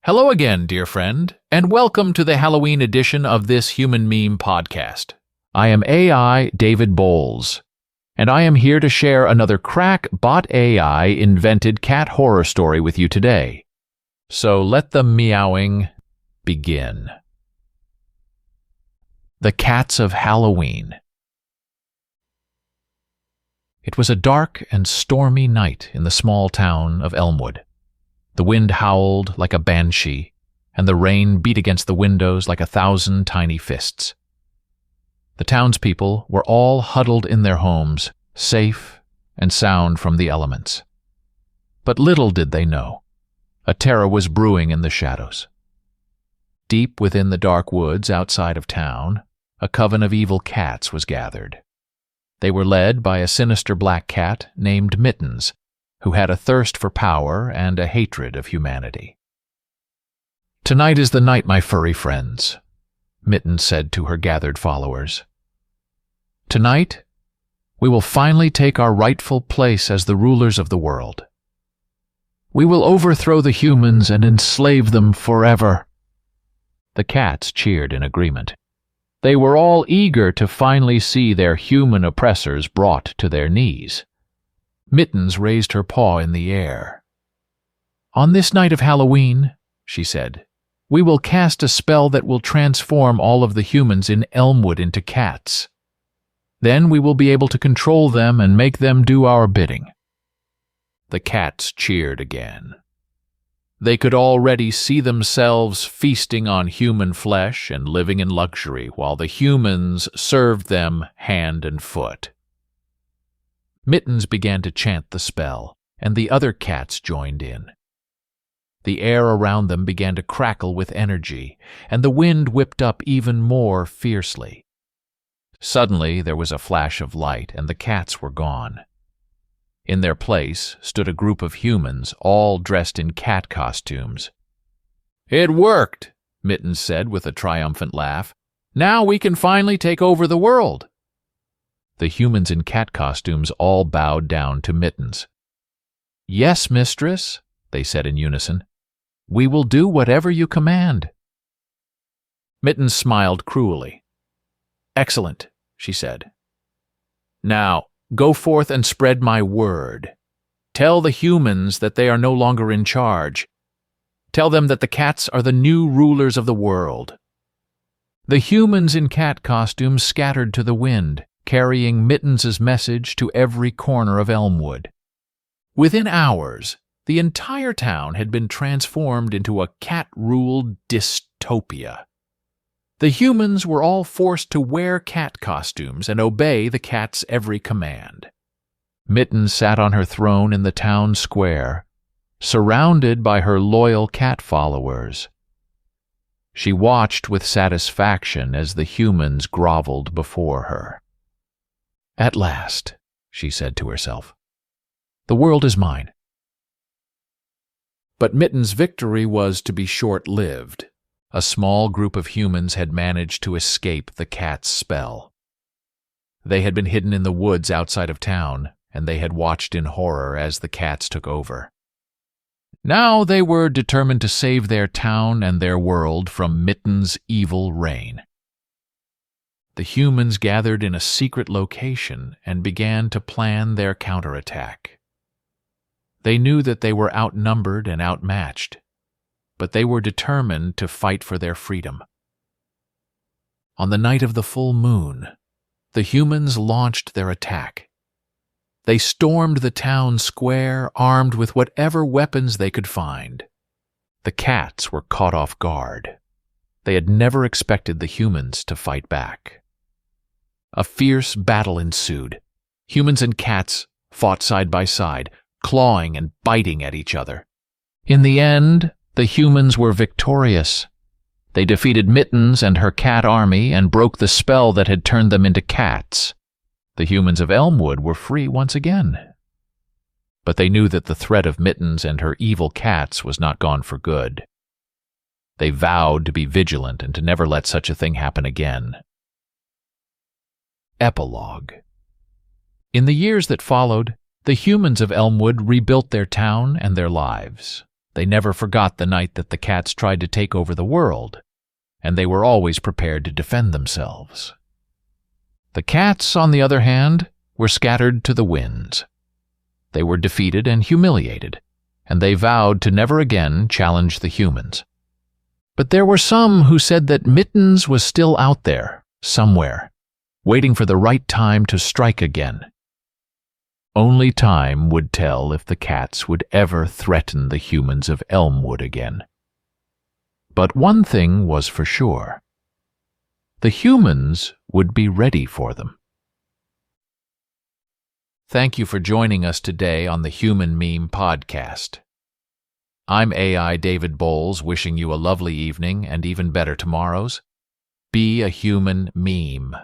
Hello again, dear friend, and welcome to the Halloween edition of this Human Meme podcast. I am AI David Bowles, and I am here to share another crack bot AI invented cat horror story with you today. So let the meowing begin. The Cats of Halloween. It was a dark and stormy night in the small town of Elmwood. The wind howled like a banshee, and the rain beat against the windows like 1,000 tiny fists. The townspeople were all huddled in their homes, safe and sound from the elements. But little did they know, a terror was brewing in the shadows. Deep within the dark woods outside of town, a coven of evil cats was gathered. They were led by a sinister black cat named Mittens, who had a thirst for power and a hatred of humanity. "Tonight is the night, my furry friends," Mittens said to her gathered followers. "Tonight, we will finally take our rightful place as the rulers of the world. We will overthrow the humans and enslave them forever." The cats cheered in agreement. They were all eager to finally see their human oppressors brought to their knees. Mittens raised her paw in the air. "On this night of Halloween," she said, "we will cast a spell that will transform all of the humans in Elmwood into cats. Then we will be able to control them and make them do our bidding." The cats cheered again. They could already see themselves feasting on human flesh and living in luxury while the humans served them hand and foot. Mittens began to chant the spell, and the other cats joined in. The air around them began to crackle with energy, and the wind whipped up even more fiercely. Suddenly there was a flash of light, and the cats were gone. In their place stood a group of humans, all dressed in cat costumes. "It worked," Mittens said with a triumphant laugh. "Now we can finally take over the world." The humans in cat costumes all bowed down to Mittens. "Yes, mistress," they said in unison. "We will do whatever you command." Mittens smiled cruelly. "Excellent," she said. "Now, go forth and spread my word. Tell the humans that they are no longer in charge. Tell them that the cats are the new rulers of the world." The humans in cat costumes scattered to the wind, carrying Mittens' message to every corner of Elmwood. Within hours, the entire town had been transformed into a cat-ruled dystopia. The humans were all forced to wear cat costumes and obey the cat's every command. Mittens sat on her throne in the town square, surrounded by her loyal cat followers. She watched with satisfaction as the humans groveled before her. "At last," she said to herself, "the world is mine." But Mittens' victory was to be short-lived. A small group of humans had managed to escape the cat's spell. They had been hidden in the woods outside of town, and they had watched in horror as the cats took over. Now they were determined to save their town and their world from Mittens' evil reign. The humans gathered in a secret location and began to plan their counterattack. They knew that they were outnumbered and outmatched, but they were determined to fight for their freedom. On the night of the full moon, the humans launched their attack. They stormed the town square, armed with whatever weapons they could find. The cats were caught off guard. They had never expected the humans to fight back. A fierce battle ensued. Humans and cats fought side by side, clawing and biting at each other. In the end, the humans were victorious. They defeated Mittens and her cat army and broke the spell that had turned them into cats. The humans of Elmwood were free once again. But they knew that the threat of Mittens and her evil cats was not gone for good. They vowed to be vigilant and to never let such a thing happen again. Epilogue. In the years that followed, the humans of Elmwood rebuilt their town and their lives. They never forgot the night that the cats tried to take over the world, and they were always prepared to defend themselves. The cats, on the other hand, were scattered to the winds. They were defeated and humiliated, and they vowed to never again challenge the humans. But there were some who said that Mittens was still out there, somewhere, waiting for the right time to strike again. Only time would tell if the cats would ever threaten the humans of Elmwood again. But one thing was for sure. The humans would be ready for them. Thank you for joining us today on the Human Meme Podcast. I'm AI David Bowles, wishing you a lovely evening and even better tomorrows. Be a human meme.